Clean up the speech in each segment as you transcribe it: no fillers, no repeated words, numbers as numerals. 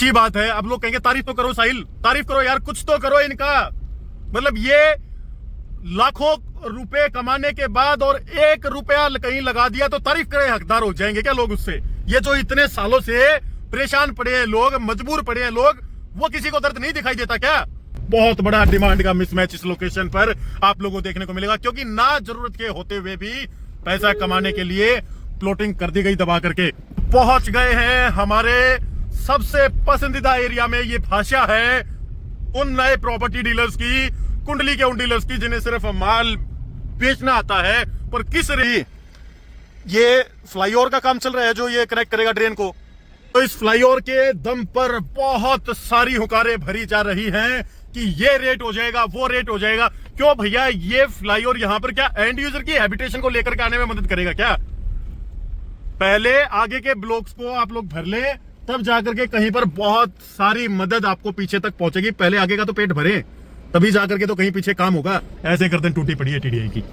अच्छी बात है। अब लोग कहेंगे तारीफ तो करो साहिल, तारीफ करो यार, कुछ तो करो इनका। मतलब ये लाखों रुपए कमाने के बाद और 1 रुपया कहीं लगा दिया तो तारीफ करे हकदार हो जाएंगे क्या लोग उससे? ये जो इतने सालों से परेशान पड़े हैं लोग, मजबूर पड़े हैं लोग, वो किसी को दर्द नहीं दिखाई देता क्या? बहुत बड़ा डिमांड का मिसमैच इस लोकेशन पर आप लोगों को देखने को मिलेगा, क्योंकि ना जरूरत के होते हुए भी पैसा कमाने के लिए प्लॉटिंग कर दी गई दबा करके। पहुंच गए हैं हमारे सबसे पसंदीदा एरिया में। ये भाषा है उन नए प्रॉपर्टी डीलर्स की, कुंडली के उन डीलर्स की जिन्हें सिर्फ माल बेचना आता है, पर किस रही ये फ्लाईओवर का काम चल रहा है जो ये कनेक्ट करेगा ड्रेन को। तो इस फ्लाईओवर के दम पर बहुत सारी हुकारें भरी जा रही हैं कि ये रेट हो जाएगा, वो रेट हो जाएगा। क्यों भैया, ये फ्लाईओवर यहां पर क्या एंड यूजर की हैबिटेशन को लेकर के आने में मदद करेगा क्या? पहले आगे के ब्लॉक्स को आप लोग भर ले, तब जाकर के कहीं पर बहुत सारी मदद आपको पीछे तक पहुंचेगी। पहले आगे का तो पेट भरे, तभी जाकर के तो कहीं पीछे काम होगा। ऐसे गर्दन टूटी पड़ी है टीडीआई की,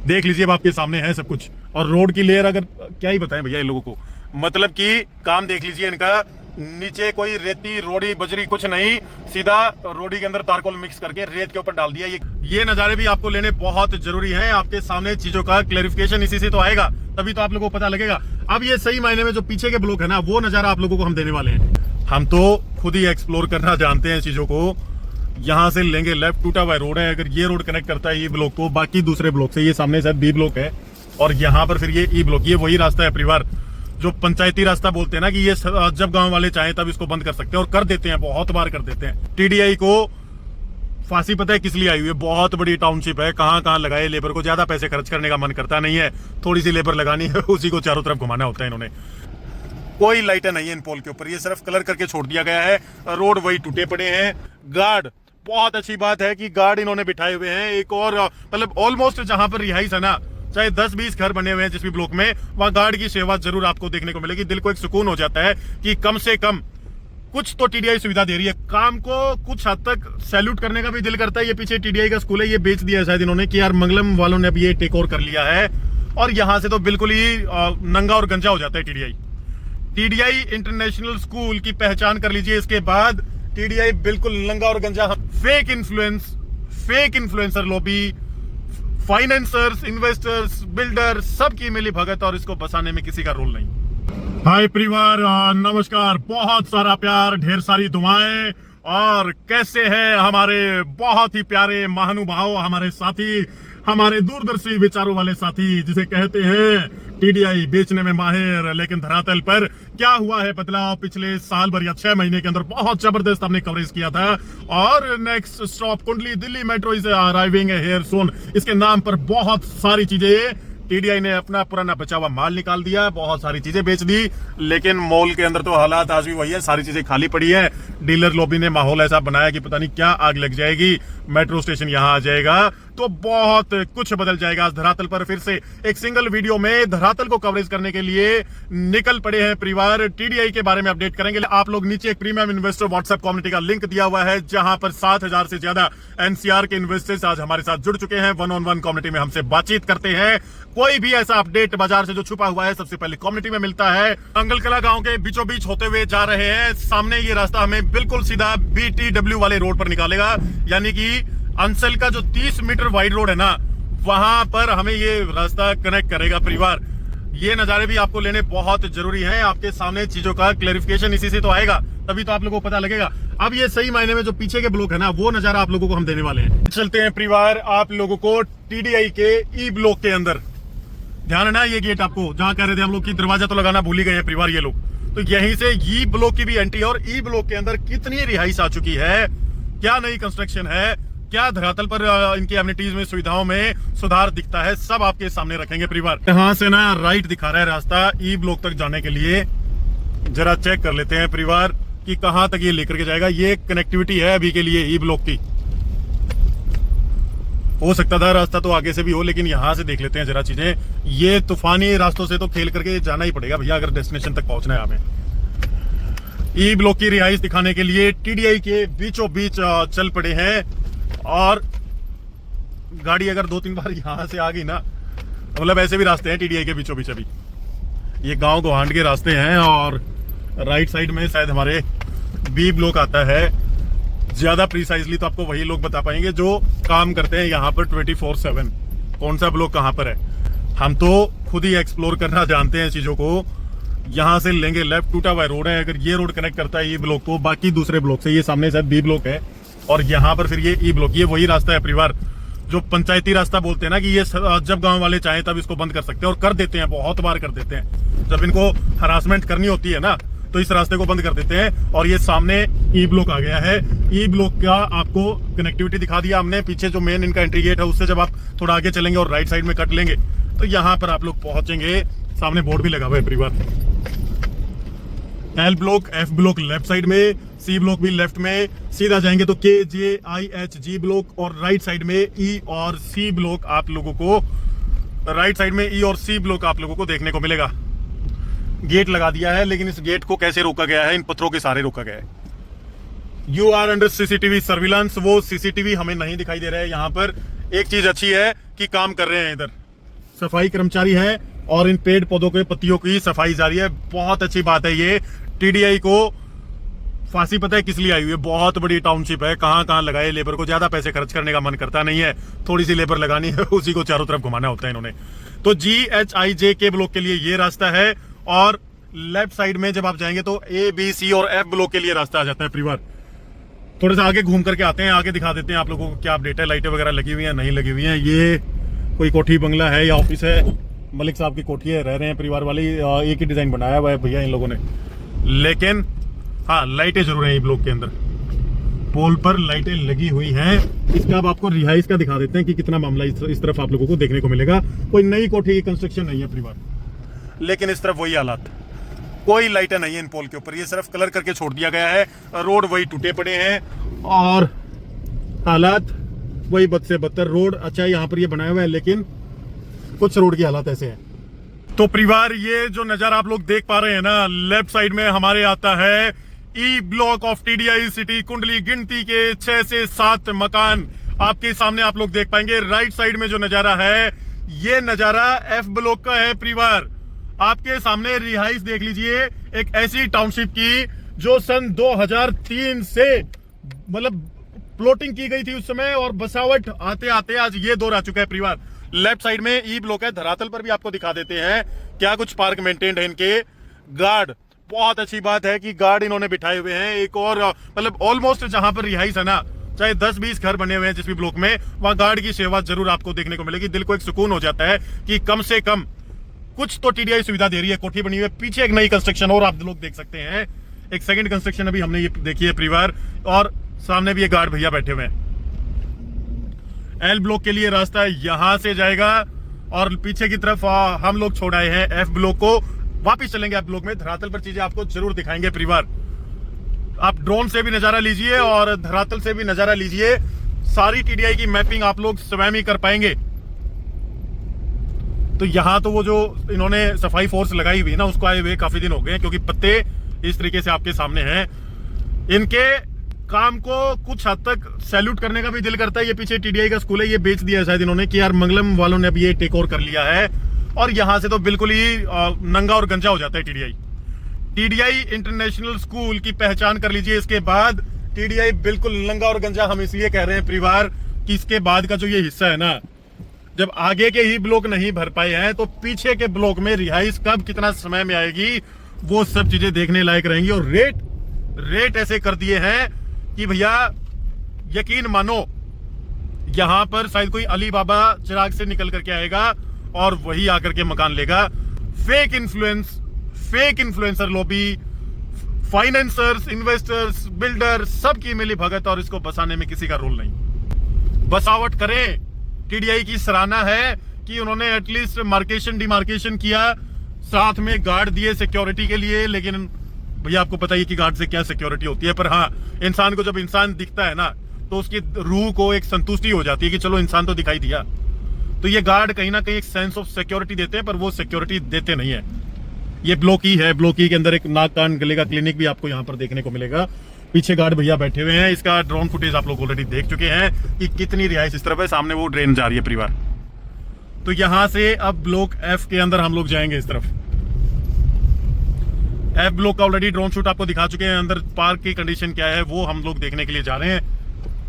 देख लीजिए अब आपके सामने है सब कुछ। और रोड की लेयर अगर क्या ही बताएं भैया इन लोगों को, मतलब कि काम देख लीजिए इनका। नीचे कोई रेती रोड़ी बजरी कुछ नहीं, सीधा रोडी के अंदर तारकोल मिक्स करके रेत के ऊपर डाल दिया। ये नजारे भी आपको लेने बहुत जरूरी है। आपके सामने चीजों का क्लैरिफिकेशन इसी से तो आएगा, तभी तो आप लोगों को पता लगेगा। अब ये सही मायने में जो पीछे के ब्लॉक है ना, वो नजारा आप लोगों को हम देने वाले हैं। हम तो खुद ही एक्सप्लोर करना जानते हैं चीजों को। यहाँ से लेंगे लेफ्ट, टूटा हुआ रोड है, अगर ये रोड कनेक्ट करता है ये ब्लॉक को बाकी दूसरे ब्लॉक से, ये सामने शायद बी ब्लॉक है और यहाँ पर फिर ये ई ब्लॉक, ये वही रास्ता है परिवार जो पंचायती रास्ता बोलते हैं ना, कि ये जब गांव वाले चाहें तब इसको बंद कर सकते हैं, और कर देते हैं, बहुत बार कर देते हैं। टीडीआई को फांसी पता है किस लिए आई हुई है? बहुत बड़ी टाउनशिप है, कहां कहां लगाए लेबर को, ज्यादा पैसे खर्च करने का मन करता नहीं है, थोड़ी सी लेबर लगानी है, उसी को चारों तरफ घुमाना होता है इन्होंने। कोई लाइटें नहीं है इन पोल के ऊपर, ये सिर्फ कलर करके छोड़ दिया गया है। रोड वही टूटे पड़े हैं। गार्ड, बहुत अच्छी बात है कि गार्ड इन्होंने बिठाए हुए हैं। एक और मतलब ऑलमोस्ट जहां पर रिहाइश है ना, चाहे 10-20 घर बने हुए हैं जिस भी ब्लॉक में, वहां गार्ड की सेवा जरूर आपको देखने को मिलेगी। दिल को एक सुकून हो जाता है कि कम से कम कुछ तो टीडीआई सुविधा दे रही है। काम को कुछ हद तक सैल्यूट करने का भी दिल करता है। ये पीछे टीडीआई का स्कूल है, ये बेच दिया है शायद इन्होंने कि यार मंगलम वालों ने अब ये टेक ओवर कर लिया है, और यहां से तो बिल्कुल ही नंगा और गंजा हो जाता है टीडीआई। टीडीआई इंटरनेशनल स्कूल की पहचान कर लीजिए। इसके बाद टीडीआई बिल्कुल नंगा और गंजा। Fake influence, fake influencer lobby, financiers, investors, builder, सबकी मिली भगत, और इसको बसाने में किसी का रोल नहीं। हाय परिवार, नमस्कार, बहुत सारा प्यार, ढेर सारी दुआएं। और कैसे हैं हमारे बहुत ही प्यारे महानुभाव, हमारे साथी, हमारे दूरदर्शी विचारों वाले साथी, जिसे कहते हैं टीडीआई बेचने में माहिर, लेकिन धरातल पर क्या हुआ है बदलाव पिछले साल भर या 6 महीने के अंदर बहुत जबरदस्त हमने कवरेज किया था। और next stop Kundli, Delhi metro is arriving here soon. इसके नाम पर बहुत सारी चीजें टीडीआई ने अपना पुराना बचा हुआ माल निकाल दिया, बहुत सारी चीजें बेच दी, लेकिन मॉल के अंदर तो हालात आज भी वही है, सारी चीजें खाली पड़ी है। डीलर लॉबी ने माहौल ऐसा बनाया कि पता नहीं क्या आग लग जाएगी, मेट्रो स्टेशन यहां आ जाएगा तो बहुत कुछ बदल जाएगा। आज धरातल पर फिर से एक सिंगल वीडियो में धरातल को कवरेज करने के लिए निकल पड़े हैं परिवार। टीडीआई के बारे में अपडेट करेंगे। आप लोग नीचे एक प्रीमियम इन्वेस्टर व्हाट्सएप कम्युनिटी का लिंक दिया हुआ है, जहां पर 7000 से ज्यादा एनसीआर के इन्वेस्टर्स आज हमारे साथ जुड़ चुके हैं। 1-on-1 कम्युनिटी में हमसे बातचीत करते हैं। कोई भी ऐसा अपडेट बाजार से जो छुपा हुआ है सबसे पहले कम्युनिटी में मिलता है। अंगलकला गांव के बीचों बीच होते हुए जा रहे हैं। सामने ये रास्ता हमें बिल्कुल सीधा BTW वाले रोड पर निकालेगा, यानी कि अंसल का जो 30 मीटर वाइड रोड है ना, वहां पर हमें ये रास्ता कनेक्ट करेगा परिवार। ये नजारे भी आपको लेने बहुत जरूरी है। आपके सामने चीजों का क्लैरिफिकेशन इसी से तो आएगा, तभी तो आप लोगों को पता लगेगा। अब ये सही मायने में जो पीछे के ब्लॉक है ना, वो नजारा आप लोगों को हम देने वाले हैं। चलते हैं परिवार आप लोगों को टीडीआई के ई ब्लॉक के अंदर। ध्यान है ना ये गेट आपको, जहां कह रहे थे हम लोग की दरवाजा तो लगाना भूल ही गए हैं परिवार ये लोग। तो यहीं से ई ब्लॉक की भी एंट्री, और ई ब्लॉक के अंदर कितनी रिहाइश आ चुकी है, क्या नई कंस्ट्रक्शन है, क्या धरातल पर इनकी एमिनिटीज में, सुविधाओं में सुधार दिखता है, सब आपके सामने रखेंगे परिवार। यहां से ना राइट दिखा रहा है रास्ता ई ब्लॉक तक जाने के लिए। जरा चेक कर लेते हैं परिवार कि कहां तक ये लेकर के जाएगा। ये कनेक्टिविटी है अभी के लिए ई ब्लॉक की। हो सकता था रास्ता तो आगे से भी हो, लेकिन यहां से देख लेते हैं जरा चीजें। ये तूफानी रास्तों से तो खेल करके जाना ही पड़ेगा भैया, अगर डेस्टिनेशन तक पहुंचना है हमें। ई ब्लॉक की रिहाइश दिखाने के लिए टीडीआई के बीचों बीच चल पड़े हैं। और गाड़ी अगर 2-3 बार यहां से आ गई ना, मतलब ऐसे भी रास्ते हैं टीडीआई के बीचों बीच। अभी ये गांव गोहांड के रास्ते हैं, और राइट साइड में शायद हमारे बी ब्लॉक आता है। ज्यादा प्रिसाइजली तो आपको वही लोग बता पाएंगे जो काम करते हैं यहाँ पर 24/7। कौन सा ब्लॉक कहाँ पर है हम तो खुद ही एक्सप्लोर करना जानते हैं चीजों को। यहाँ से लेंगे लेफ्ट, टूटा हुआ रोड है, अगर ये रोड कनेक्ट करता है ये ब्लॉक को बाकी दूसरे ब्लॉक से, ये सामने शायद बी ब्लॉक है और यहाँ पर फिर ये ई ब्लॉक, ये वही रास्ता है परिवार जो पंचायती रास्ता बोलते हैं ना, कि ये जब गांव वाले चाहें तब इसको बंद कर सकते हैं और कर देते हैं, बहुत बार कर देते हैं। जब इनको हरासमेंट करनी होती है ना तो इस रास्ते को बंद कर देते हैं। और ये सामने ई ब्लॉक आ गया है। ई ब्लॉक का आपको कनेक्टिविटी दिखा दिया हमने। पीछे जो मेन इनका एंट्री गेट है उससे जब आप थोड़ा आगे चलेंगे और राइट साइड में कट लेंगे तो यहाँ पर आप लोग पहुंचेंगे। सामने बोर्ड भी लगा हुआ है परिवार। L block, F block left side में, सी ब्लॉक भी लेफ्ट में। सीधा जाएंगे तो के, जे, आई, एच, जी ब्लॉक और राइट साइड में ई और सी ब्लॉक आप लोगों को, राइट साइड में ई और सी ब्लॉक आप लोगों को देखने को मिलेगा। गेट लगा दिया है, लेकिन इस गेट को कैसे रोका गया है, इन पत्थरों के सहारे रोका गया है। You are under CCTV surveillance, वो सीसीटीवी हमें नहीं दिखाई दे रहा है यहाँ पर। एक चीज अच्छी है कि काम कर रहे हैं, इधर सफाई कर्मचारी है और इन पेड़ पौधों के पत्तियों की सफाई जारी है। बहुत अच्छी बात है। ये टीडीआई को फांसी पता है किस लिए आई हुई है, बहुत बड़ी टाउनशिप है, कहां कहां लगाए लेबर को, ज्यादा पैसे खर्च करने का मन करता नहीं है, थोड़ी सी लेबर लगानी है, उसी को चारों तरफ घुमाना होता है इन्होंने। तो GHIJ के ब्लॉक के लिए ये रास्ता है और लेफ्ट साइड में जब आप जाएंगे तो A, B, C और F ब्लॉक के लिए रास्ता आ जाता है परिवार। थोड़ा सा आगे घूम करके आते हैं, आगे दिखा देते हैं आप लोगों को क्या अपडेट है, लाइटें वगैरह लगी हुई हैं नहीं लगी हुई हैं। ये कोई कोठी बंगला है या ऑफिस है, मलिक साहब की कोठी है, रह रहे हैं परिवार वाले। एक ही डिजाइन बनाया हुआ है भैया इन लोगों ने, लेकिन हाँ लाइटें जरूर हैं। ब्लॉक के अंदर पोल पर लाइटें लगी हुई हैं। इसका अब आपको रिहाइश का दिखा देते हैं कि कितना मामला इस तरफ आप लोगों को देखने को मिलेगा। कोई नई कोठी की कंस्ट्रक्शन नहीं है परिवार, लेकिन इस तरफ वही हालात, कोई लाइटें नहीं है इन पोल के ऊपर, ये सिर्फ कलर करके छोड़ दिया गया है। रोड वही टूटे पड़े हैं और हालात वही बद से बदतर। रोड अच्छा है यहाँ पर ये बनाया हुआ है, लेकिन कुछ रोड की हालत ऐसे है। तो परिवार ये जो नजारा आप लोग देख पा रहे हैं ना, लेफ्ट साइड में हमारे आता है E block of TDI city कुंडली। गिनती के 6 से 7 मकान आपके सामने आप लोग देख पाएंगे। राइट साइड में जो नजारा है ये नजारा एफ ब्लॉक का है परिवार। आपके सामने रिहाइश देख लीजिए, एक ऐसी टाउनशिप की जो सन 2003 से मतलब प्लॉटिंग की गई थी उस समय, और बसावट आते आते आज ये दौर आ चुका है परिवार। लेफ्ट साइड में ई ब्लॉक है, धरातल पर भी आपको दिखा देते हैं क्या कुछ पार्क मेंटेन्ड है इनके। गार्ड, बहुत अच्छी बात है कि गार्ड इन्होंने बिठाए हुए हैं। एक और मतलब ऑलमोस्ट जहां पर रिहाइश है ना, चाहे 10-20 घर बने हुए हैं जिस भी ब्लॉक में, वहां गार्ड की सेवा जरूर आपको देखने को मिलेगी। दिल को एक सुकून हो जाता है कि कम से कम कुछ तो टीडीआई सुविधा दे रही है। कोठी बनी हुई है, पीछे एक नई कंस्ट्रक्शन और आप लोग देख सकते हैं, एक सेकंड कंस्ट्रक्शन अभी हमने ये देखी है परिवार, और सामने भी ये गार्ड भैया बैठे हुए हैं। एल ब्लॉक के लिए रास्ता यहां से जाएगा और पीछे की तरफ हम लोग छोड़ आए हैं एफ ब्लॉक को। वापिस चलेंगे एफ ब्लॉक में, धरातल पर चीजें आपको जरूर दिखाएंगे परिवार। आप ड्रोन से भी नजारा लीजिए और धरातल से भी नजारा लीजिए, सारी टीडीआई की मैपिंग आप लोग स्वयं ही कर पाएंगे। तो यहाँ तो वो जो इन्होंने सफाई फोर्स लगाई हुई है ना, उसको आए हुए काफी दिन हो गए, क्योंकि पत्ते इस तरीके से आपके सामने हैं। इनके काम को कुछ हद तक सैल्यूट करने का भी दिल करता है। ये पीछे टीडीआई का स्कूल है, ये बेच दिया है शायद इन्होंने कि यार मंगलम वालों ने अब ये टेक ओवर कर लिया है, और यहाँ से तो बिल्कुल ही नंगा और गंजा हो जाता है टीडीआई। टीडीआई इंटरनेशनल स्कूल की पहचान कर लीजिए। इसके बाद टीडीआई बिल्कुल नंगा और गंजा हम इसलिए कह रहे हैं परिवार कि इसके बाद का जो ये हिस्सा है ना, जब आगे के ही ब्लॉक नहीं भर पाए हैं तो पीछे के ब्लॉक में रिहाइश कब कितना समय में आएगी, वो सब चीजें देखने लायक रहेंगी। और रेट ऐसे कर दिए हैं कि भैया यकीन मानो, यहां पर शायद कोई अली बाबा चिराग से निकल करके आएगा और वही आकर के मकान लेगा। Fake influencer lobby, financiers, investors, builder, सबकी मिली भगत, और इसको बसाने में किसी का रोल नहीं। बसावट करें, टीडीआई की सराहना है कि उन्होंने एटलीस्ट मार्केशन डिमार्केशन किया, साथ में गार्ड दिए सिक्योरिटी के लिए। लेकिन भैया आपको पता ही कि गार्ड से क्या सिक्योरिटी होती है, पर हाँ, इंसान को जब इंसान दिखता है ना तो उसकी रूह को एक संतुष्टि हो जाती है कि चलो इंसान तो दिखाई दिया। तो ये गार्ड कहीं ना कहीं एक सेंस ऑफ सिक्योरिटी देते हैं, पर वो सिक्योरिटी देते नहीं है। ये ब्लॉक ही है, ब्लॉक ही के अंदर एक नाक कान गले का क्लिनिक भी आपको यहाँ पर देखने को मिलेगा। पीछे गार्ड भैया बैठे हुए हैं। इसका ड्रोन फुटेज आप लोग ऑलरेडी देख चुके हैं कि कितनी रिहाइश इस तरफ है, सामने वो ड्रेन जा रही है परिवार। तो यहां से अब ब्लॉक एफ के अंदर हम लोग जाएंगे इस तरफ। एफ ब्लॉक का ऑलरेडी ड्रोन शूट आपको दिखा चुके हैं। अंदर पार्क की कंडीशन क्या है वो हम लोग देखने के लिए जा रहे हैं।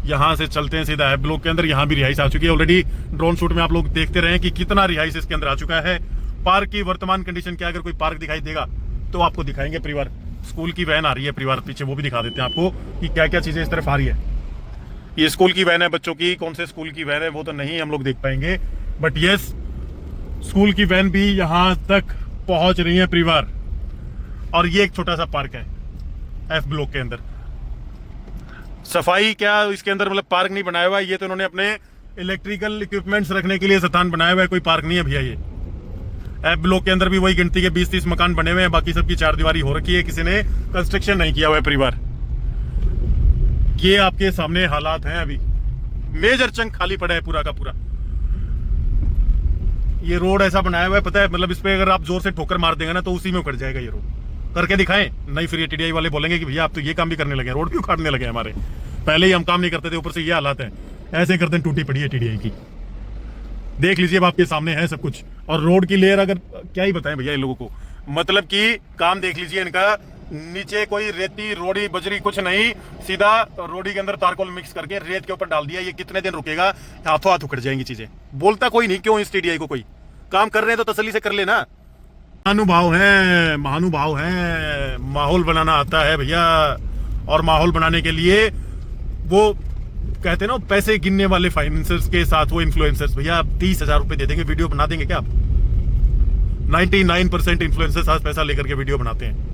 यहाँ से चलते हैं सीधा एफ ब्लॉक के अंदर। यहाँ भी रिहाइश आ चुकी है ऑलरेडी। ड्रोन शूट में आप लोग देखते रहे कि कितना रिहाइश इसके अंदर आ चुका है। पार्क की वर्तमान कंडीशन क्या, अगर कोई पार्क दिखाई देगा तो आपको दिखाएंगे। परिवार स्कूल की वैन आ रही है, परिवार पीछे, वो भी दिखा देते हैं आपको कि क्या क्या चीजें इस तरफ आ रही है। ये स्कूल की वैन है बच्चों की। कौन से स्कूल की वैन है वो तो नहीं हम लोग देख पाएंगे, बट यस स्कूल की वैन भी यहाँ तक पहुंच रही है परिवार। और ये एक छोटा सा पार्क है एफ ब्लॉक के अंदर। सफाई क्या इसके अंदर मतलब पार्क नहीं बनाया हुआ है, ये तो उन्होंने अपने इलेक्ट्रिकल इक्विपमेंट्स रखने के लिए स्थान बनाया हुआ है, कोई पार्क नहीं है भैया। ये एफ ब्लॉक के अंदर भी वही गिनती के 20-30 मकान बने हुए हैं, बाकी सबकी चारदीवारी हो रखी है, किसी ने कंस्ट्रक्शन नहीं किया हुआ है परिवार। ये आपके सामने हालात हैं। अभी मेजर चंक खाली पड़ा है पूरा का पूरा। ये रोड ऐसा बनाया हुआ है, पता है मतलब इस पे अगर आप जोर से ठोकर मार देंगे ना तो उसी में उखड़ जाएगा ये रोड। करके दिखाएं, नहीं फिर ये टीडीआई वाले बोलेंगे कि भैया आप तो ये काम भी करने लगे, रोड क्यों उखाड़ने लगे हमारे। पहले ही हम काम नहीं करते थे, ऊपर से ये हालात है। ऐसे करते टूटी पड़ी है टीडीआई की। देख लीजिए अब आपके सामने है सब कुछ। और रोड की लेयर अगर क्या ही बताएं भैया इन लोगों को, मतलब कि काम देख लीजिए इनका। नीचे कोई रेती रोड़ी बजरी कुछ नहीं, सीधा रोडी के अंदर तारकोल मिक्स करके रेत के ऊपर डाल दिया। ये कितने दिन रुकेगा, हाथों हाथ उखड़ जाएंगी चीजें। बोलता कोई नहीं, क्यों इस टीडीआई को, कोई काम कर रहे हैं तो तसल्ली से कर लेना। महानुभाव है, महानुभाव है, माहौल बनाना आता है भैया। और माहौल बनाने के लिए वो कहते हैं ना पैसे गिनने वाले फाइनेंसर्स के साथ वो इन्फ्लुएंसर्स, भैया आप 30,000 रुपए दे देंगे वीडियो बना देंगे क्या आप। 99% इन्फ्लुएंसर्स आज पैसा लेकर के वीडियो बनाते हैं।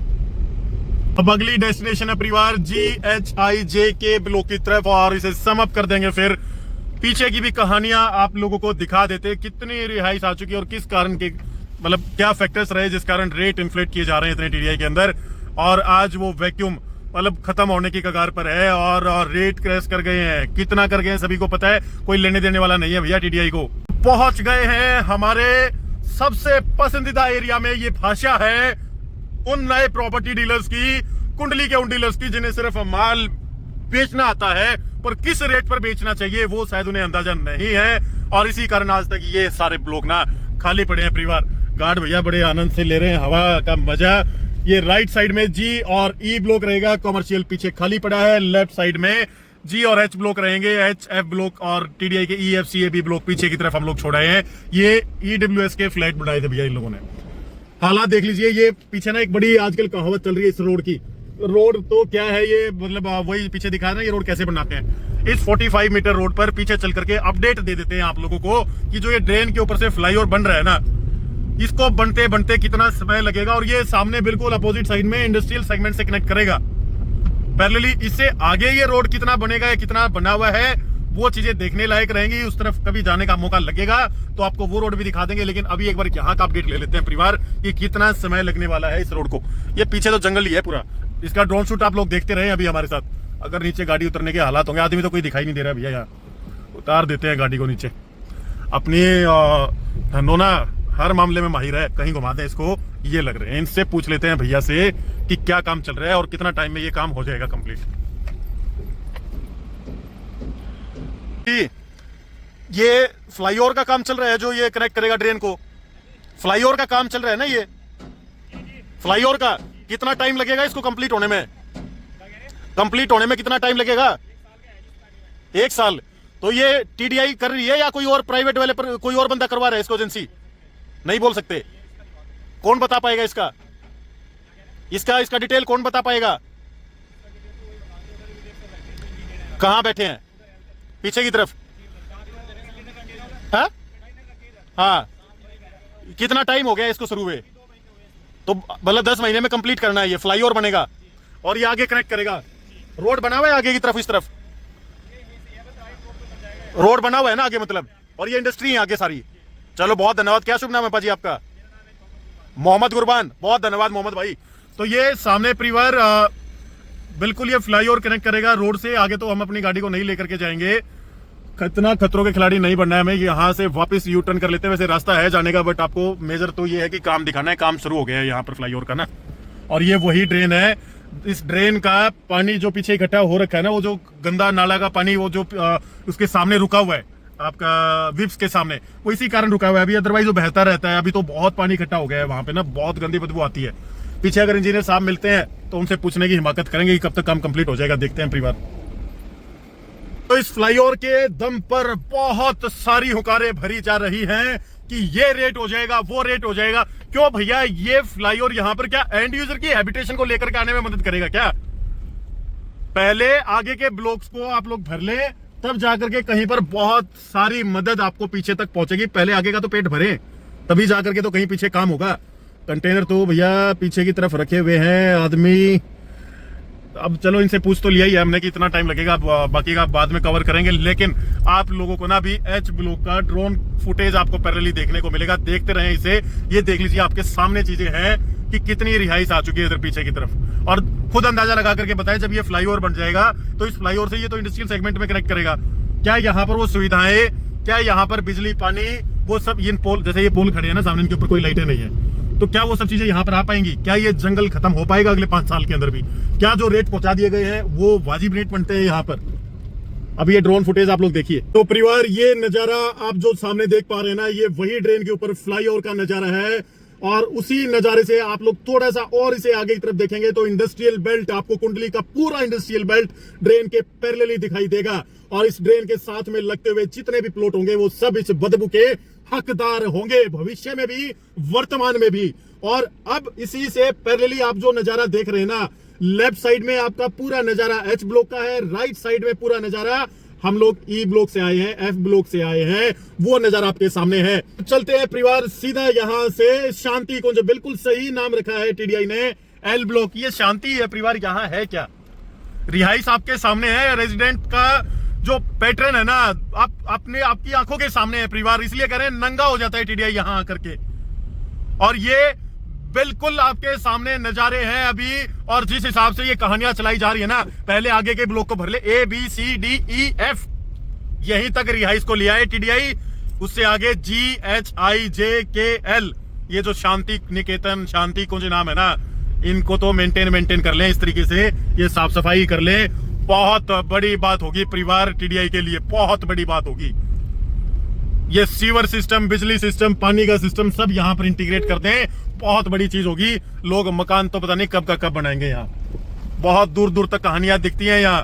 अब अगली डेस्टिनेशन है परिवार GHIJ के ब्लॉक की तरफ, और इसे सम अप कर देंगे। फिर पीछे की भी कहानियां आप लोगों को दिखा देते, कितनी रिहाइश आ चुकी है और किस कारण के मतलब क्या फैक्टर्स रहे जिस कारण रेट इन्फ्लेट किए जा रहे हैं इतने टीडीआई के अंदर। और आज वो वैक्यूम मतलब खत्म होने की कगार पर है और रेट क्रैश कर गए हैं। कितना कर गए हैं सभी को पता है, कोई लेने देने वाला नहीं है भैया टीडीआई को। पहुंच गए हैं हमारे सबसे पसंदीदा एरिया में। ये भाषा है उन नए प्रॉपर्टी डीलर्स की, कुंडली के उन डीलर्स की जिन्हें सिर्फ माल बेचना आता है, पर किस रेट पर बेचना चाहिए वो शायद उन्हें अंदाजा नहीं है। और इसी कारण आज तक ये सारे ब्लॉक ना खाली पड़े हैं परिवार। गार्ड भैया बड़े आनंद से ले रहे हैं हवा का मजा। ये राइट साइड में जी और ई ब्लॉक रहेगा, कॉमर्शियल पीछे खाली पड़ा है। लेफ्ट साइड में जी और एच ब्लॉक रहेंगे, एच एफ ब्लॉक और टीडीआई के EFCAB ब्लॉक पीछे की तरफ हम लोग छोड़े हैं। ये EWS के फ्लैट बनाए थे भैया इन लोगों ने। हालात देख लीजिए। ये पीछे ना एक बड़ी आजकल कहावत चल रही है इस रोड की। रोड तो क्या है ये, मतलब वही पीछे दिखा रहे हैं ये रोड कैसे बनाते हैं। इस 45 मीटर रोड पर पीछे चल करके अपडेट दे देते हैं आप लोगों को कि जो ये ड्रेन के ऊपर से फ्लाईओवर बन रहा है ना, इसको बनते बनते कितना समय लगेगा। और ये सामने बिल्कुल अपोजिट साइड में इंडस्ट्रियल सेगमेंट से कनेक्ट करेगा पैरेलली। इससे आगे ये रोड कितना बनेगा या कितना बना हुआ है वो चीजें देखने लायक रहेंगी। उस तरफ कभी जाने का मौका लगेगा तो आपको वो रोड भी दिखा देंगे। लेकिन अभी एक बार यहाँ का अपडेट ले लेते हैं परिवार कि कितना समय लगने वाला है इस रोड को। ये पीछे तो जंगल ही है पूरा। इसका ड्रोन शूट आप लोग देखते रहे अभी हमारे साथ। अगर नीचे गाड़ी उतरने के हालात होंगे, आदमी तो कोई दिखाई नहीं दे रहा भैया। यहाँ उतार देते हैं गाड़ी को नीचे। अपनी धनोना हर मामले में माहिर है, कहीं घुमा दें इसको ये लग रहे हैं। इनसे पूछ लेते हैं भैया से कि क्या काम चल रहा है और कितना टाइम में ये काम हो जाएगा कंप्लीट। ये फ्लाईओवर का काम चल रहा है जो ये कनेक्ट करेगा ड्रेन को। फ्लाईओवर का काम चल रहा है ना, ये फ्लाईओवर का कितना टाइम लगेगा इसको कंप्लीट होने में? कंप्लीट होने में कितना टाइम लगेगा? 1 साल। तो ये टीडीआई कर रही है या कोई और प्राइवेट डेवलपर, कोई और बंदा करवा रहा है इसको? एजेंसी नहीं बोल सकते। कौन बता पाएगा इसका इसका डिटेल कौन बता पाएगा? कहां बैठे हैं? पीछे की तरफ। हाँ, कितना टाइम हो गया इसको शुरू हुए? तो मतलब 10 महीने में कंप्लीट करना है। ये फ्लाईओवर बनेगा और ये आगे कनेक्ट करेगा। रोड बना हुआ है आगे की तरफ, इस तरफ रोड बना हुआ है ना आगे, मतलब। और ये इंडस्ट्री है आगे सारी। चलो बहुत धन्यवाद। क्या शुभ नाम है पाजी आपका? मोहम्मद गुरबान। बहुत धन्यवाद मोहम्मद भाई। तो ये सामने परिवार बिल्कुल ये फ्लाईओवर कनेक्ट करेगा रोड से। आगे तो हम अपनी गाड़ी को नहीं लेकर के जाएंगे, कितना खतरों के खिलाड़ी नहीं बनना है हमें। यहाँ से वापस यू टर्न कर लेते हैं। वैसे रास्ता है जाने का, बट आपको मेजर तो ये है कि काम दिखाना है। काम शुरू हो गया है यहाँ पर फ्लाईओवर का ना। और ये वही ड्रेन है। इस ड्रेन का पानी जो पीछे इकट्ठा हो रखा है ना, वो जो गंदा नाला का पानी, वो जो उसके सामने रुका हुआ है आपका विप्स के सामने, वो इसी कारण रुका हुआ है अभी। अदरवाइज वो बहता रहता है। अभी तो बहुत पानी इकट्ठा हो गया है वहां पे ना, बहुत गंदी बदबू आती है। पीछे अगर इंजीनियर साहब मिलते हैं तो उनसे पूछने की हिमाकत करेंगे कि कब तक काम कंप्लीट हो जाएगा। देखते हैं परिवार। तो इस फ्लाईओवर के दम पर बहुत सारी हुकारें भरी जा रही हैं कि ये रेट हो जाएगा, वो रेट हो जाएगा। क्यों भैया, ये फ्लाईओवर यहां पर क्या एंड यूजर की हैबिटेशन को लेकर के आने में मदद करेगा क्या? पहले आगे के ब्लॉक्स को आप लोग भर ले, तब जाकर के कहीं पर बहुत सारी मदद आपको पीछे तक पहुंचेगी। पहले आगे का तो पेट भरे, तभी जाकर के तो कहीं पीछे काम होगा। कंटेनर तो भैया पीछे की तरफ रखे हुए हैं आदमी। अब चलो इनसे पूछ तो लिया ही है हमने कि इतना टाइम लगेगा, बाकी का बाद में कवर करेंगे। लेकिन आप लोगों को ना भी एच ब्लॉक का ड्रोन फुटेज आपको पैरेलली देखने को मिलेगा। देखते रहें इसे। ये देख लीजिए, आपके सामने चीजें हैं कि कितनी रिहाइश आ चुकी है इधर पीछे की तरफ। और खुद अंदाजा लगा करके बताएं, जब ये फ्लाईओवर बन जाएगा तो इस फ्लाईओवर से ये तो इंडस्ट्रियल सेगमेंट में कनेक्ट करेगा। क्या यहाँ पर वो सुविधाएं, क्या यहाँ पर बिजली, पानी, वो सब, इन पोल, जैसे ये पोल खड़े हैं ना सामने, इनके ऊपर कोई लाइटें नहीं है, तो क्या वो सब चीजें यहाँ पर आ पाएंगी? क्या ये जंगल खत्म हो पाएगा अगले 5 साल के अंदर भी? क्या जो रेट पहुंचा दिए गए हैं वो वाजिब रेट बनते हैं यहाँ पर? अब ये ड्रोन फुटेज आप लोग देखिए। तो परिवार, ये नजारा आप जो सामने देख पा रहे हैं ना, ये वही ड्रेन के ऊपर फ्लाईओवर का नजारा है। और उसी नजारे से आप लोग थोड़ा सा और इसे आगे की तरफ देखेंगे तो इंडस्ट्रियल बेल्ट, आपको कुंडली का पूरा इंडस्ट्रियल बेल्ट ड्रेन के पैरेलली दिखाई देगा। और इस ड्रेन के साथ में लगते हुए जितने भी प्लॉट होंगे वो सब इस बदबू के हकदार होंगे, भविष्य में भी, वर्तमान में भी। और अब इसी से पैरेलली आप जो नजारा देख रहे हैं ना, लेफ्ट साइड में आपका पूरा नजारा एच ब्लॉक का है, राइट साइड में पूरा नजारा हम लोग ई ब्लॉक से आए हैं, एफ ब्लॉक से आए हैं, वो नजारा आपके सामने है। चलते हैं परिवार सीधा यहां से शांति कुंज, बिल्कुल सही नाम रखा है टीडीआई ने, एल ब्लॉक। ये शांति है परिवार, यहाँ है क्या? रिहाइश आपके सामने है। रेजिडेंट का जो पैटर्न है ना, आपने आपकी आंखों के सामने है परिवार। इसलिए कह रहे हैं नंगा हो जाता है टीडीआई यहां आकर के। और ये बिल्कुल आपके सामने नजारे हैं अभी। और जिस हिसाब से ये कहानियां चलाई जा रही है ना, पहले आगे के ब्लॉक को भर ले, A B C D E F, यहीं तक रिहाइश को लिया है टीडीआई। उससे आगे जी एच आई जे के एल, ये जो शांति निकेतन, शांति कुंज नाम है ना, इनको तो मेंटेन कर लें इस तरीके से, ये साफ सफाई कर ले। बहुत बड़ी बात होगी परिवार टीडीआई के लिए, बहुत बड़ी बात होगी। ये सीवर सिस्टम, बिजली सिस्टम, पानी का सिस्टम सब यहाँ पर इंटीग्रेट कर दें, बहुत बड़ी चीज होगी। लोग मकान तो पता नहीं कब का कब बनाएंगे यहाँ। बहुत दूर दूर तक कहानियां दिखती हैं यहाँ।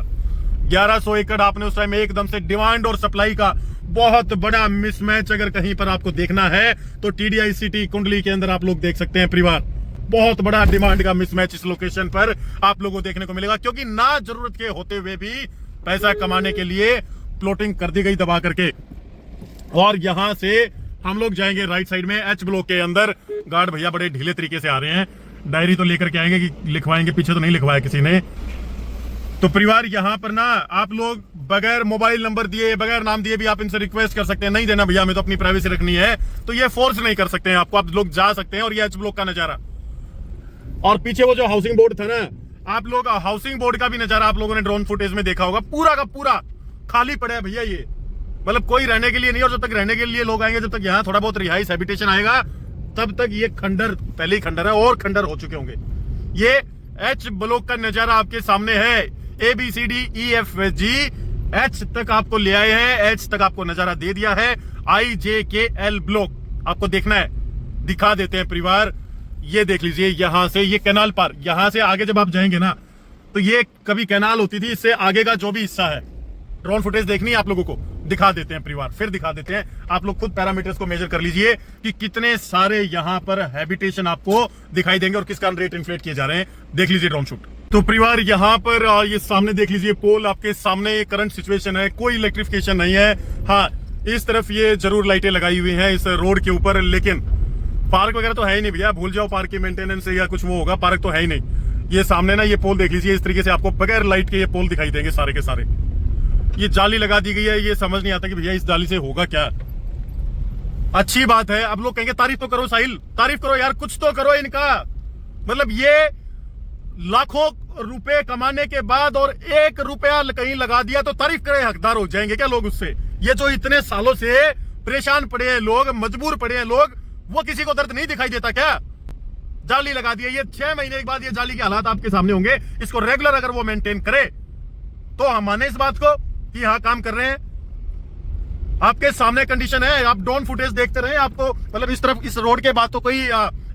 1100 एकड़ आपने उस टाइम एकदम से डिमांड और सप्लाई का बहुत बड़ा मिसमैच अगर कहीं पर आपको देखना है तो टीडीआई सिटी कुंडली के अंदर आप लोग देख सकते हैं परिवार। बहुत बड़ा डिमांड का मिसमैच इस लोकेशन पर आप लोगों को देखने को मिलेगा, क्योंकि ना जरूरत के होते हुए भी पैसा कमाने के लिए प्लॉटिंग कर दी गई दबा करके। और यहां से हम लोग जाएंगे राइट साइड में एच ब्लॉक के अंदर। गार्ड भैया बड़े ढीले तरीके से आ रहे हैं, डायरी तो लेकर के आएंगे कि लिखवाएंगे, पीछे तो नहीं लिखवाया किसी ने। तो परिवार यहाँ पर ना आप लोग बगैर मोबाइल नंबर दिए, बगैर नाम दिए भी आप इनसे रिक्वेस्ट कर सकते हैं, नहीं देना भैया हमें तो अपनी प्राइवेसी रखनी है, तो ये फोर्स नहीं कर सकते हैं आपको, आप लोग जा सकते हैं। और ये एच ब्लॉक का नजारा, और पीछे वो जो हाउसिंग बोर्ड था ना, आप लोग हाउसिंग बोर्ड का भी नजारा आप लोगों ने ड्रोन फुटेज में देखा होगा, पूरा का पूरा खाली पड़ा है भैया ये, मतलब कोई रहने के लिए नहीं। और जब तक रहने के लिए लोग आएंगे, जब तक यहाँ थोड़ा बहुत रिहाइश हैबिटेशन आएगा, तब तक ये खंडर, पहले ही खंडर है और खंडर हो चुके होंगे। ये एच ब्लॉक का नजारा आपके सामने है, A B C D E F G H तक आपको ले आए हैं, एच तक आपको नजारा दे दिया है। आई जे के एल ब्लॉक आपको देखना है, दिखा देते हैं परिवार। ये देख लीजिए, यहां से ये कैनाल पार, यहां से आगे जब आप जाएंगे ना तो ये कभी कैनाल होती थी, इससे आगे का जो भी हिस्सा है ड्रोन फुटेज देखनी है आप लोगों को, दिखा देते हैं परिवार, फिर दिखा देते हैं। आप लोग खुद पैरामीटर्स को मेजर कर लीजिए कि कितने सारे यहाँ पर हैबिटेशन आपको दिखाई देंगे और किस कारण रेट इन्फ्लेट किए जा रहे हैं। देख लीजिए ड्रोन शूट। तो परिवार यहाँ पर ये सामने देख लीजिए पोल, आपके सामने करंट सिचुएशन है, कोई इलेक्ट्रिफिकेशन नहीं है। हाँ, इस तरफ ये जरूर लाइटें लगाई हुई हैं इस रोड के ऊपर, लेकिन पार्क वगैरह तो है ही नहीं भैया, भूल जाओ पार्क की मेंटेनेंस या कुछ वो होगा, पार्क तो है ही नहीं। ये सामने ना ये पोल देख लीजिए, इस तरीके से आपको बगैर लाइट के ये पोल दिखाई देंगे सारे के सारे। ये जाली लगा दी गई है, ये समझ नहीं आता कि भैया इस जाली से होगा क्या। अच्छी बात है, अब लोग कहेंगे तारीफ तो करो साहिल, तारीफ करो यार, कुछ तो करो इनका। मतलब ये लाखों रुपए कमाने के बाद और 1 रुपया कहीं लगा दिया तो तारीफ करे हकदार हो जाएंगे क्या लोग उससे? ये जो इतने सालों से परेशान पड़े हैं लोग, मजबूर पड़े हैं लोग, वो किसी को दर्द नहीं दिखाई देता क्या? जाली लगा दी है, ये 6 महीने के बाद ये जाली के हालात आपके सामने होंगे। इसको रेगुलर अगर वो मेंटेन करे तो हम माने इस बात को कि हाँ काम कर रहे हैं। आपके सामने कंडीशन है, आप ड्रोन फुटेज देखते रहे, आपको मतलब इस तरफ इस रोड के बाद तो कोई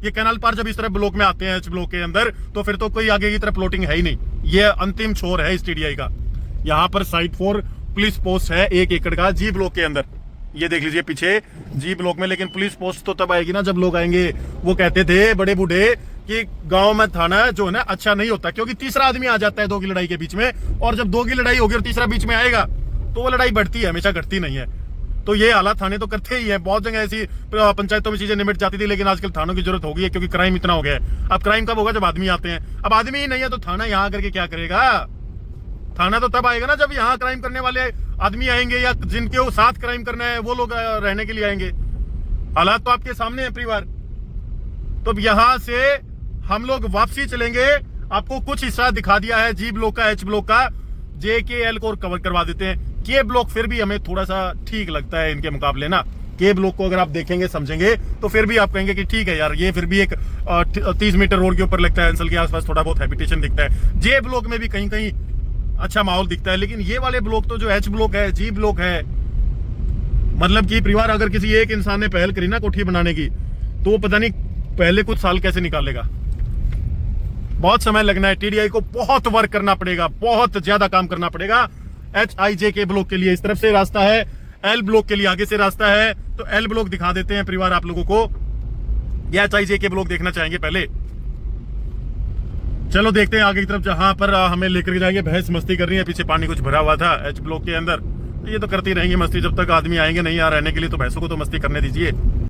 ये कैनाल पार जब इस तरह ब्लॉक में आते हैं एच ब्लॉक के अंदर, तो फिर तो कोई आगे की तरफ प्लॉटिंग है ही नहीं। ये अंतिम छोर है इस टीडीआई का। यहाँ पर साइट 4 पुलिस पोस्ट है 1 एकड़ का जी ब्लॉक के अंदर। ये देख लीजिए पीछे जी ब्लॉक में। लेकिन पुलिस पोस्ट तो तब आएगी ना जब लोग आएंगे। वो कहते थे बड़े बूढ़े कि गांव में थाना जो है ना अच्छा नहीं होता, क्योंकि तीसरा आदमी आ जाता है 2 की लड़ाई के बीच में, और जब 2 की लड़ाई होगी और तीसरा बीच में आएगा तो वो लड़ाई बढ़ती है, हमेशा घटती नहीं है। तो ये हालात थाने तो करते ही है। बहुत जगह ऐसी पंचायतों में चीजें निमट जाती थी, लेकिन आजकल थानों की जरूरत हो गई है, क्योंकि क्राइम इतना हो गया है। अब क्राइम कब होगा? जब आदमी आते हैं। अब आदमी ही नहीं है तो थाना यहाँ करके क्या करेगा? थाना तो तब आएगा ना जब यहाँ क्राइम करने वाले आदमी आएंगे, या जिनके साथ क्राइम करना है वो लोग रहने के लिए आएंगे। हालात तो आपके सामने है परिवार। तो यहां से हम लोग वापसी चलेंगे। आपको कुछ हिस्सा दिखा दिया है जी ब्लॉक का, एच ब्लॉक का, JKL को कवर करवा देते हैं। के ब्लॉक फिर भी हमें थोड़ा सा ठीक लगता है इनके मुकाबले ना। के ब्लॉक को अगर आप देखेंगे समझेंगे तो फिर भी आप कहेंगे कि ठीक है यार, ये फिर भी एक 30 मीटर रोड के ऊपर लगता है, अंसल के आसपास थोड़ा बहुत हैबिटेशन दिखता है। जे ब्लॉक में भी कहीं कहीं अच्छा माहौल दिखता है, लेकिन ये वाले ब्लॉक तो जो एच ब्लॉक है, जी ब्लॉक है, मतलब कि परिवार अगर किसी एक इंसान ने पहल करी ना कोठी बनाने की, तो वो पता नहीं पहले कुछ साल कैसे निकालेगा। बहुत समय लगना है। टीडीआई को बहुत वर्क करना पड़ेगा, बहुत ज्यादा काम करना पड़ेगा। HIJ ब्लॉक के लिए इस तरफ से रास्ता है, L ब्लॉक के लिए आगे से रास्ता है। तो L ब्लॉक दिखा देते हैं परिवार आप लोगों को। या HIJ ब्लॉक देखना चाहेंगे पहले? चलो देखते हैं आगे की तरफ, जहां पर हमें लेकर जाएंगे। भैंस मस्ती कर रही है, पीछे पानी कुछ भरा हुआ था एच ब्लॉक के अंदर। ये तो करती रहेंगी मस्ती जब तक आदमी आएंगे नहीं यहाँ रहने के लिए, तो भैंसों को तो मस्ती करने दीजिए।